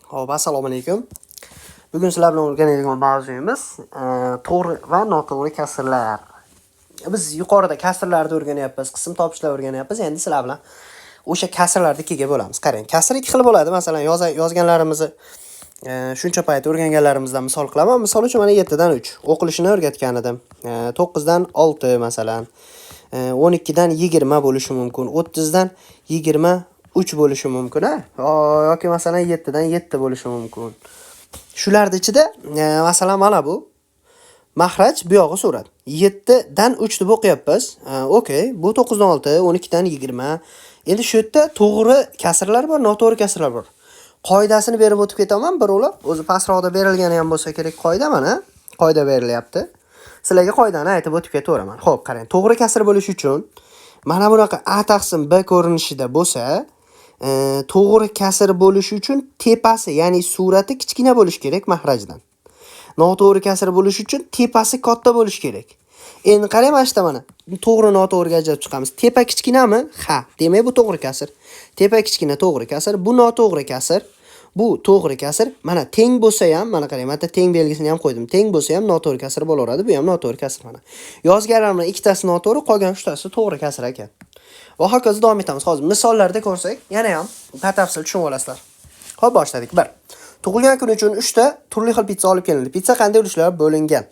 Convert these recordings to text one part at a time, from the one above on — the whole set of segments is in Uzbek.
Hop, assalomu alaykum. Bugun sizlar bilan o'rganadigan mavzuyimiz to'g'ri va noto'g'ri kasrlar. Biz yuqorida kasrlarni o'rganyapmiz, qism topishlarni o'rganyapmiz. Endi sizlar bilan o'sha kasrlarni ikkiga bo'lamiz. Qarang, kasr ikki xil bo'ladi. Masalan, yozganlarimizni shuncha payt o'rganganlarimizdan misol qilaman. Misol uchun mana 7 dan 3 o'qilishini o'rgatgan edim. 9 dan 6 masalan, 12 dan 20 bo'lishi mumkin, 30 dan 23 bo'lishi mumkin, yoki masalan 7 dan 7 bo'lishi mumkin. Shularning ichida masalan mana bu mahraj, bu yog'i surat. 7 dan 3 deb o'qiyapmiz. Okey, bu 9 dan 6, 12 dan 20. Endi shu yerda to'g'ri kasrlar bor, noto'g'ri kasrlar bor. Qoidasini berib o'tib ketaman birovlar. O'zi pastroqda berilgani ham bo'lsa kerak qoida, mana qoida berilyapti. Sizlarga qoidani aytib o'tib ketaveraman. Xo'p, qarang, to'g'ri kasr bo'lish uchun mana bunaqa a taqsim b ko'rinishida bo'lsa, to'g'ri kasr bo'lishi uchun tepasi, ya'ni surati kichkina bo'lish kerak mahrajdan. Noto'g'ri kasr bo'lishi uchun tepasi katta bo'lish kerak. Endi qarang, mana shu mana. To'g'ri noto'g'riga ajratib chiqamiz. Tepa kichkinami? Ha, demak bu to'g'ri kasr. Tepa kichkina to'g'ri kasr, bu noto'g'ri kasr. Bu to'g'ri kasr. Mana teng bo'lsa ham, mana qarang, men teng belgisini ham qo'ydim. Teng bo'lsa ham noto'g'ri kasr bo'laveradi. Bu ham noto'g'ri kasr mana. Yozganlarimning ikkitasi noto'g'ri, qolgan uchtasi to'g'ri kasr ekan. Va hokazo davom etamiz. Hozir misollarda ko'rsak, yana ham batafsil tushunib olasizlar. Xo'p, boshladik. 1. Tug'ilgan kun uchun 3 ta turli xil pitsa olib kelindi. Pitsa qanday ulushlarga bo'lingan?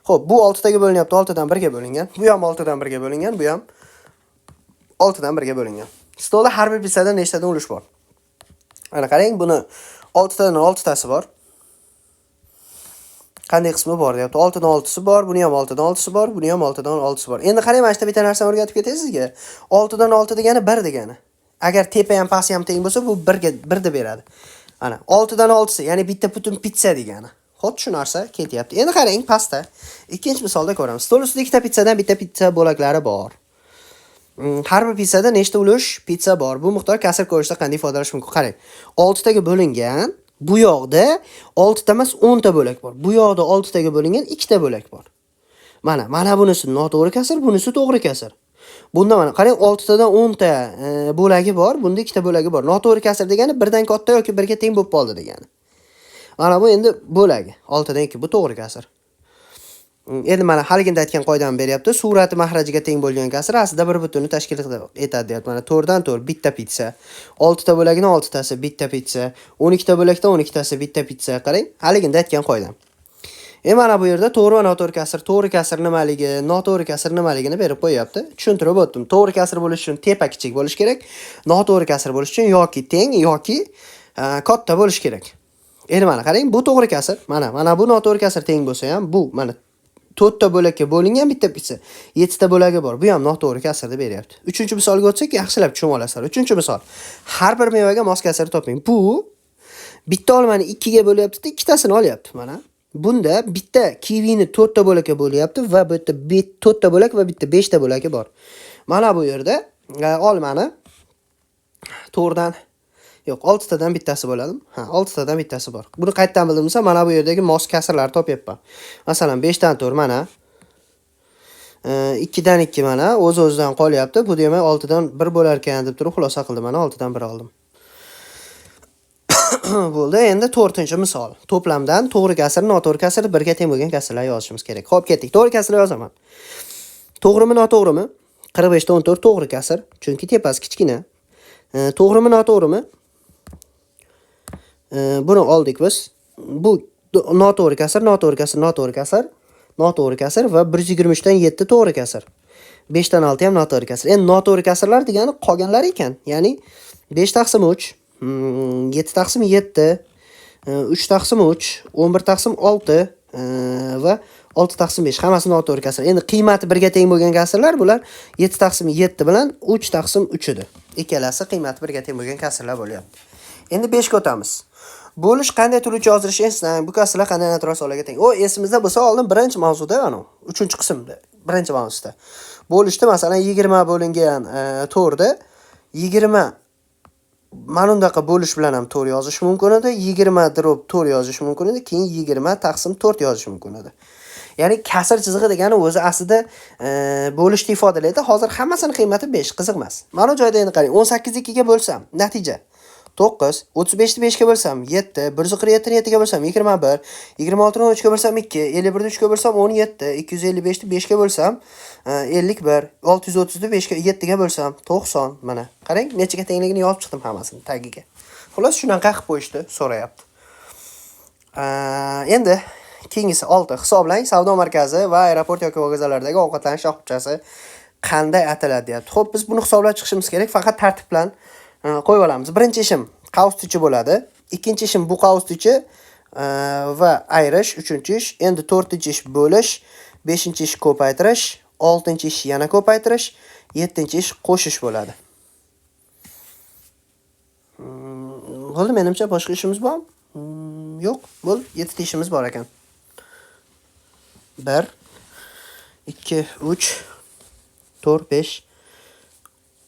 Xo'p, bu 6 taga bo'linyapti, 6 dan 1 ga bo'lingan. Bu ham 6 dan 1 ga bo'lingan, bu ham 6 dan 1 ga bo'lingan. Stolda har bir pitsada nechtadan ulush bor? Mana qarang, buni 6 tadan 6 tasi bor. Qanday qismi bor deyapti? 6 dan 6si bor, buni ham 6 dan 6si bor, buni ham 6 dan 6si bor. Endi qarang, mana shu bitta narsani o'rgatib ketay sizga. 6 dan 6 degani 1 degani. Agar tepa ham pasti ham teng bo'lsa, bu 1 ga 1 deb beradi. Mana 6 dan 6si, ya'ni bitta butun pitsa degani. Xo'p, shu narsa ketyapti. Endi qarang, pastda ikkinchi misolda ko'ramiz. Stol ustida ikkita pitsadan bitta pitsa bo'laklari bor. Har bir pitsada nechta ulush pitsa bor? Bu miqdor kasr ko'rishda qanday ifodalash mumkin? Qarang. 6 taga bo'lingan, bu yoqda 6 ta emas 10 ta bo'lak bor. Bu yoqda 6 taga bo'lingan 2 ta bo'lak bor. Mana bunisi noto'g'ri kasr, bunisi to'g'ri kasr. Bunda mana qarang, 6 tadan 10 ta bo'lagi bor, bunda 2 ta bo'lagi bor. Noto'g'ri kasr degani 1 dan katta yoki 1 ga teng bo'lib qoldi degani. Mana bu endi bo'lagi. 6 dan 2 bu to'g'ri kasr. Endi mana haliginda aytgan qoidani beryapti. Surati mahrajiga teng bo'lgan kasr aslida bir butunni tashkil etadi deyapti. Mana 4 dan 4 bitta pitsa. 6 ta bo'lagining 6 tasi bitta pitsa. 12 ta bo'lakdan 12 tasi bitta pitsa. Qarang, haliginda aytgan qoidam. Mana bu yerda to'g'ri va noto'g'ri kasr, to'g'ri kasr nimaligi, noto'g'ri kasr nimaligini berib qo'yapti. Tushuntirib o'tdim. To'g'ri kasr bo'lish uchun tepa kichik bo'lish kerak, noto'g'ri kasr bo'lish uchun yoki teng yoki katta bo'lish kerak. Endi mana qarang, bu to'g'ri kasr, mana bu noto'g'ri kasr teng bo'lsa ham, bu mana 4 ta bo'lakka bo'lingan bitta pitsa, 7 ta bo'lagi bor. Bu ham noto'g'ri kasr deb beryapti. 3-misolga o'tsak, yaxshilab tushunib olasizlar. 3-misol. Har bir mevaga mos kasr toping. Bu bitta olmani 2 ga bo'lyapti, ikkitasini olyapti mana. Bunda bitta kivini 4 ta bo'lakka bo'lyapti va bu yerda 4 ta bo'lak va bitta 5 ta bo'lagi bor. Mana bu yerda olmani 4 dan yo'q, 6 tadan bittasi bo'ladi. 6 tadan bittasi bor. Buni qayerdan bildim desa, mana bu yerdagi mos kasrlarni topyapman. Masalan, 5 dan 4 mana. 2 dan 2 mana, o'z-o'zidan qolyapti. Bu demak 6 dan 1 bo'lar ekan deb turib xulosa qildim. Mana 6 dan 1 oldim. Bo'ldi. Endi 4-misol. To'plamdan to'g'ri kasr, noto'g'ri kasr, 1 ga teng bo'lgan kasrlar yozishimiz kerak. Xo'p, ketdik. To'g'ri kasrlar yozaman. To'g'rimi, noto'g'rimi? 45 dan 14 to'g'ri kasr, chunki tepasi kichkina. To'g'rimi, noto'g'rimi? Buni oldik biz. Bu noto'g'ri kasr, noto'g'ri kasr, noto'g'ri kasr, noto'g'ri kasr va 123 dan 7 to'g'ri kasr. 5 dan 6 ham noto'g'ri kasr. Endi noto'g'ri kasrlar degani qolganlari ekan. Ya'ni 5 taqsim 3, 7 taqsim 7, 3 taqsim 3, 11 taqsim 6 va 6 taqsim 5 hammasi noto'g'ri kasr. Endi qiymati 1 ga teng bo'lgan kasrlar bular 7 taqsim 7 bilan 3 taqsim 3 edi. Ikkalasi qiymati 1 ga teng bo'lgan kasrlar bo'lyapti. Endi 5 ga o'tamiz. Bo'lish qanday turuvchi yozilishi eslang. Bu kasrlar qanday natural sonlarga teng? Esimizda bo'lsa, oldin birinchi mavzuda, ana 3-qismda, birinchi mavzuda. Bo'lishda masalan 20 bo'lingan 4 da 20 mana bundaqa bo'lish bilan ham 4 yozish mumkin edi, 20 drop 4 yozish mumkin edi, keyin 20 taqsim 4 yozish mumkin edi. Ya'ni kasr chizig'i degani o'zi aslida bo'lishni ifodalaydi. Hozir hammasini qiymati 5, qiziq emas. Mana bu joyda endi qarang, 18 2 ga bo'lsam, natija 9, 35 ni 5 ga bölsəm 7, 147 ni 7 ga bölsəm 21, 26 ni 13 ga bölsəm 2, 51 ni 3 ga bölsəm 17, 255 ni 5 ga bölsəm 51, 630 ni 5 ga 7 ga bölsəm 90. Mana qarang, nechaga tengligini yozib chiqdim hammasini tagiga. Xullas shunaqa qilib qo'yishdi, so'rayapti. Endi keyingisi 6. Hisoblang, savdo markazi va aeroport yoki vokzallardagi ovqatlanish shoxobchasi qanday ataladi deyapti. Xo'p, biz buni hisoblab chiqishimiz kerak, faqat tartib bilan qo'yib olamiz. Birinchi ishim qavs tichi bo'ladi. Ikkinchi ishim bu qavs tichi va ayirish, uchinchi ish, endi to'rtinchi ish bo'lish, beshinchi ish ko'paytirish, oltinchi ish yana ko'paytirish, yettinchi ish qo'shish bo'ladi. Bo'ldi, menimcha boshqa ishimiz bormi? Yo'q, bo'ldi, 7 ta ishimiz bor ekan. 1 2 3 4 5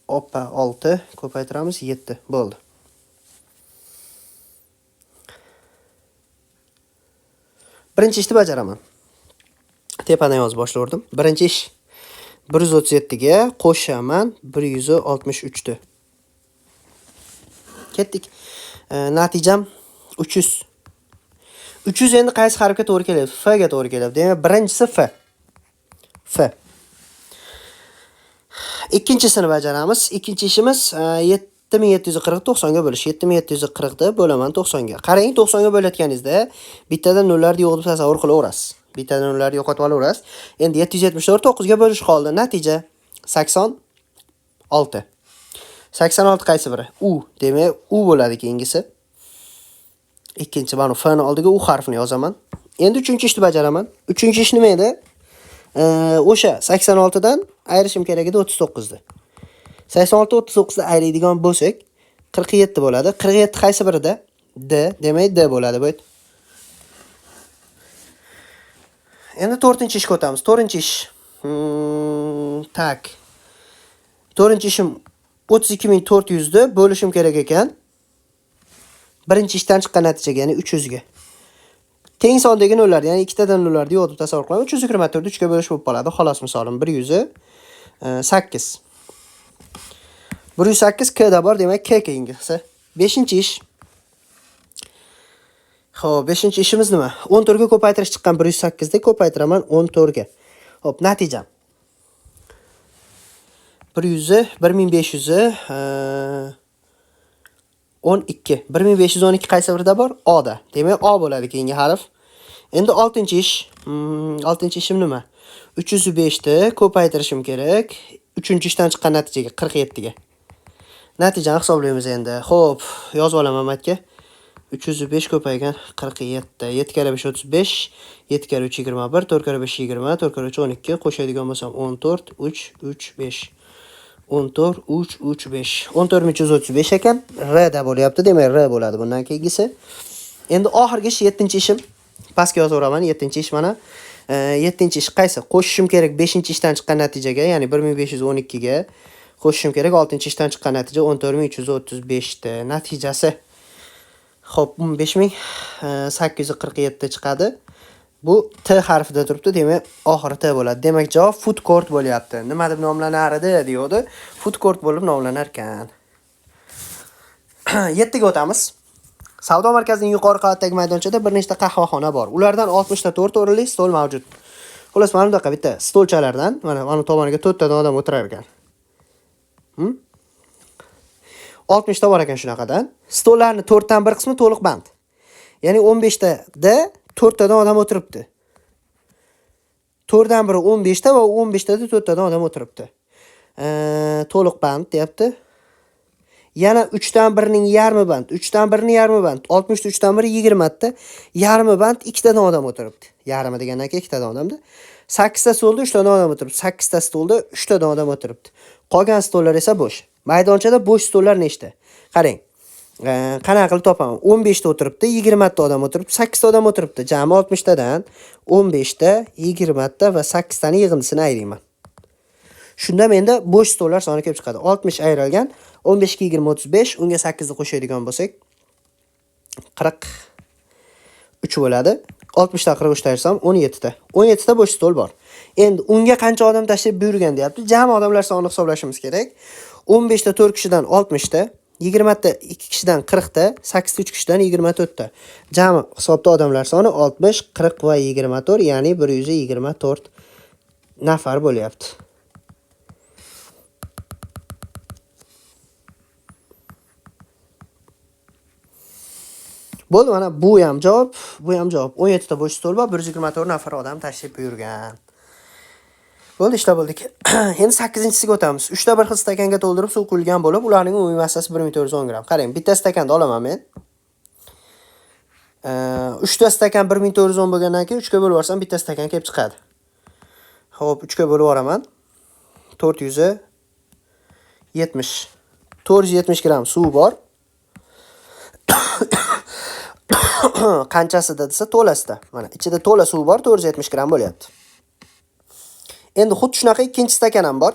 Oppa 6 ko'paytiramiz 7 bo'ldi. Birinchi ishni bajaraman. Tepadan yozib boshlardim. Birinchi ish 137 ga qo'shaman 163 ni. Ketdik. Natijam 300. 300 endi qaysi harfga to'g'ri keladi? F ga to'g'ri keladi. Demak, birinchisi F. F. Ikkinchisini bajaramiz. Ikkinchi ishimiz 7740 90 ga bo'lish. 7740 ni bo'laman 90 ga. Qarang, 90 ga bo'layotganingizda bittadan nollarni yo'qotib tasavvur qilaverasiz. Bittadan nollarni yo'qotib olaverasiz. Endi 774 9 ga bo'lish qoldi. Natija 86. 86 qaysi biri? U. Demak, U bo'ladi keyingisi. Ikkinchi mana F ni oldiga U harfini yozaman. Endi uchinchi ishni bajaraman. Uchinchi ish nima edi? O'sha 86 dan ayirishim kerak edi 39 ni. 86 39 ni ayiradigan bo'lsak 47 bo'ladi. 47 qaysi birida? D, demak D bo'ladi bu. Endi 4-chi ishga o'tamiz. 4-chi ish. Tak. 4-chi ishim 32400 ni bo'lishim kerak ekan. Birinchi ishdan chiqqan natijaga, ya'ni 300 ga. Teng sondagi nollar, ya'ni ikkitadan nollarni yo'qotib tasavvur qilaman. 324 ni 3 ga bo'lish bo'lib qoladi. Xolos misolim 108. 108 K da bor, demak K keyingisi. 5-chi ish. Xo'p, 5-chi ishimiz nima? 14 ga ko'paytirish chiqqan 108 ni ko'paytiraman 14 ga. Xo'p, natijam 100 1500 12. 1512 qaysi birida bor? O da. Demak, O bo'ladi keyingi harf. Endi 6-chi ish. 6-chi ishim nima? 305 ni ko'paytirishim kerak. 3-chi ishdan chiqqan natijaga 47 ga. Natijani hisoblaymiz endi. Xo'p, yozib olaman matga. 305 ko'paygan 47. 7 kara 5 35, 7 kara 3 21, 4 kara 5 20, 4 kara 3 12, qo'shadigan bo'lsam 14 3 3 5. 14 3 3 5. 14335 ekan. R da bo'lyapti. Demak, R bo'ladi bundan keyingisi. Endi oxirgi ish 7-chi ishim. Pastga yozaveraman. 7-chi ish mana. 7-chi ish qaysi? Qo'shishim kerak 5-chi ishdan chiqqan natijaga, ya'ni 1512 ga. Qo'shishim kerak 6-chi ishdan chiqqan natija 14335 ni. Natijasi xo'p 15847 chiqadi. Bu T harfida turibdi, demak oxiri T bo'ladi. Demak, javob food court bo'lyapti. Nima deb nomlanar edi, deydi. Food court bo'lib nomlanar ekan. 7 ga o'tamiz. Savdo markazining yuqori qavatidagi maydonchada bir nechta qahvaxona bor. Ulardan 64 o'rinli stol mavjud. Xullas, mana bunaqa bitta stolchalardan, mana tomoniga 4 ta odam o'tirar ekan. 60 ta bor ekan shunaqadan. Stollarning 4 dan 1 qismi to'liq band. Ya'ni 15 ta da 4 tadan odam o'tiribdi. 4 dan biri 15 ta va 15 tada 4 tadan odam o'tiribdi. To'liq band deyapti. Yana 3 dan 1ning yarmi band, 3 dan 1ning yarmi band, 63 dan 1 20 ta, yarmi band 2 tadan odam o'tiribdi. Yarmi degandan keyin 2 tadan odamda. 8 ta stolda 3 tadan odam o'tiribdi. 8 ta stolda 3 tadan odam o'tiribdi. Qolgan stollar esa bo'sh. Maydonchada bo'sh stollar nechta? Qarang. Qanaqa qilib topaman? 15 ta o'tiribdi, 20 ta odam o'tiribdi, 8 ta odam o'tiribdi. Jami 60 tadan 15 ta, 20 ta va 8 tani yig'indisini ayirayman. Shunda menda bo'sh stollar soni kelib chiqadi. 60 ayrilgan 15 ga 20 35, unga 8 ni qo'shadigan bo'lsak 43 bo'ladi. 60 dan 43 ta ayrsam 17 ta. 17 ta bo'sh stol bor. Endi unga qancha odam tashlab buyurgan deyapti. Jami odamlar sonini hisoblashimiz kerak. 15 ta 4 kishidan 60 ta, 20 ta 2 kishidan 40 ta, 8 ta 3 kishidan 24 ta. Jami hisobda odamlar soni 60, 40 va 24, ya'ni 124 nafar bo'lyapti. Bo'ldi, mana bu ham javob, bu ham javob. 17 ta bo'sh stol bor, 124 nafar odam tashrif buyurgan. Bo'ldi, ishlab bo'ldik. Endi 8-chisiga o'tamiz. 3 ta bir xil stakanga to'ldirib suv quyilgan bo'lib, ularning umumiy massasi 1410 gram. Qarang, bitta stakanni olaman men. 3 ta stakan 1410 bo'lgandan keyin 3 ga bo'lib yuborsam bitta stakan kelib chiqadi. Xo'p, 3 ga bo'lib yuboraman. 470. 470 gram suv bor. Qanchasida desa to'lasida. Mana ichida to'la suv bor, 470 gram bo'lyapti. Endi xuddi shunaqa ikkinchi stakan ham bor.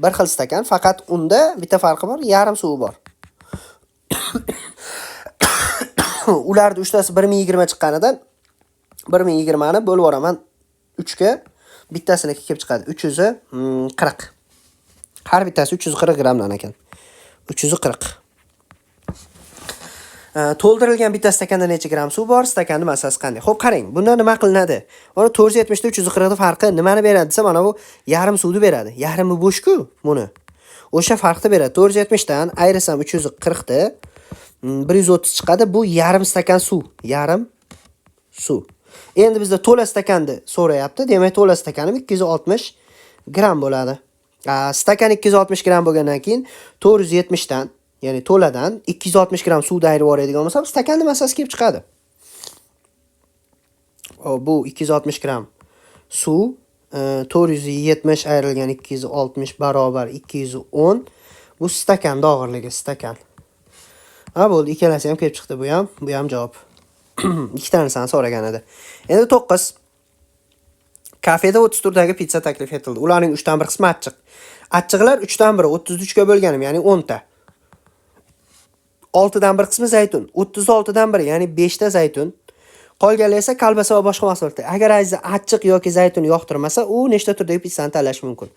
Bir xil stakan, faqat unda bitta farqi bor, yarim suvi bor. Ularning uchtasi 1020 chiqqanidan 1020 ni bo'lib yuboraman 3 ga, bittasiniki kelib chiqadi 340. Har bittasi 340 gramdan ekan. 340. To'ldirilgan bitta stakanda necha gram suv bor? Stakanning massasi qanday? Xo'p, qarang, bunda nima qilinadi? Mana 470 ta 340 da farqi nimani beradi desa, mana bu yarim suvni beradi. Yarimi bo'sh-ku buni. O'sha farqni beradi. 470 dan ayrisam 340 da 130 chiqadi. Bu yarim stakan suv. Yarim suv. Endi bizda to'la stakanni so'rayapti. Demak, to'la stakanim 260 gram bo'ladi. Stakan 260 gram bo'lgandan keyin 470 dan, ya'ni to'ladan 260 gram suvni ayirib yuboradigan bo'lsam, stakanning massasi kelib chiqadi. Bu 260 gram suv 470 ayrilgan 260 barobar 210. Bu stakanning og'irligi, stakan. Bo'ldi, ikkalasi ham kelib chiqdi, bu ham javob. Ikkitanisini so'ragan edi. Endi 9. Kafeda 30 turdagi pizza taklif etildi. Ularning 3 dan 1 qismi achchiq. Achchiqlar 3 dan 1 33 ga bo'lganim, ya'ni 10 ta. 6 dan 1 qismi zaytun, 36 dan 1, ya'ni 5 ta zaytun. Qolganlar esa kolbasa va boshqa mahsulotlar. Agar achchiq yoki zaytun yoqtirmasa, u nechta turdagi pizzani tanlash mumkin?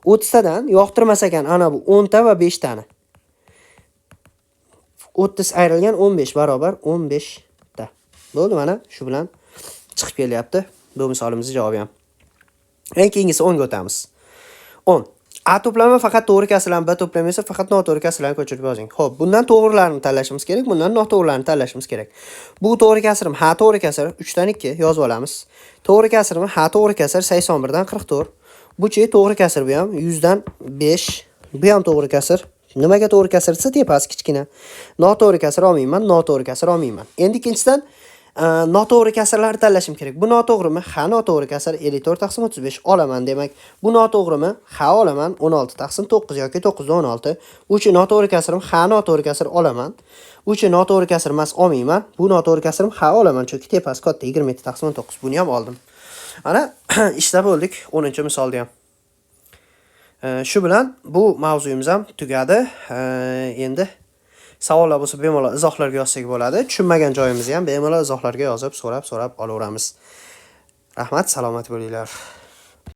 30 tadan yoqtirmasa ekan, ana bu 10 ta va 5 tani. 30 ayrilgan 15 barobar 15 ta. Bo'ldi, mana shu bilan chiqib kelyapti. Bu misolimizning javobi ham. Eng keyingisi 10 ga o'tamiz. 10. A to'plami faqat to'g'ri kasrlarni, B to'plami esa faqat noto'g'ri kasrlarni ko'chirib yozing. Xo'p, bundan to'g'rilarini tanlashimiz kerak, bundan noto'g'rilarini tanlashimiz kerak. Bu to'g'ri kasrim H to'g'ri kasr 3 dan 2 yozib olamiz. To'g'ri kasrimi H to'g'ri kasr 81 dan 44. Bu-chi to'g'ri kasr bu ham 100 dan 5. Bu ham to'g'ri kasr. Nimaga to'g'ri kasr desa, tepasi kichkina. Noto'g'ri kasr olmayman, noto'g'ri kasr olmayman. Endi ikkinchidan noto'g'ri kasrlarni tanlashim kerak. Bu noto'g'rimi? H noto'g'ri kasr 54 taqsim 35 olaman demak. Bu noto'g'rimi? H olaman 16 taqsim 9 yoki 9 dan 16. Uchi noto'g'ri kasrim H noto'g'ri kasr olaman. Uchi noto'g'ri kasr emas olmayman. Bu noto'g'ri kasrim H olaman, chunki tepasi katta 27 taqsim 19. Buni ham oldim. Mana ishlab bo'ldik 10-misolda ham. Shu bilan bu mavzuyimiz ham tugadi. Endi savollar bo'lsa bemalol izohlarga yozsak bo'ladi. Tushunmagan joyimizni ham bemalol izohlarga yozib, so'rab olaveramiz. Rahmat, salomat bo'linglar.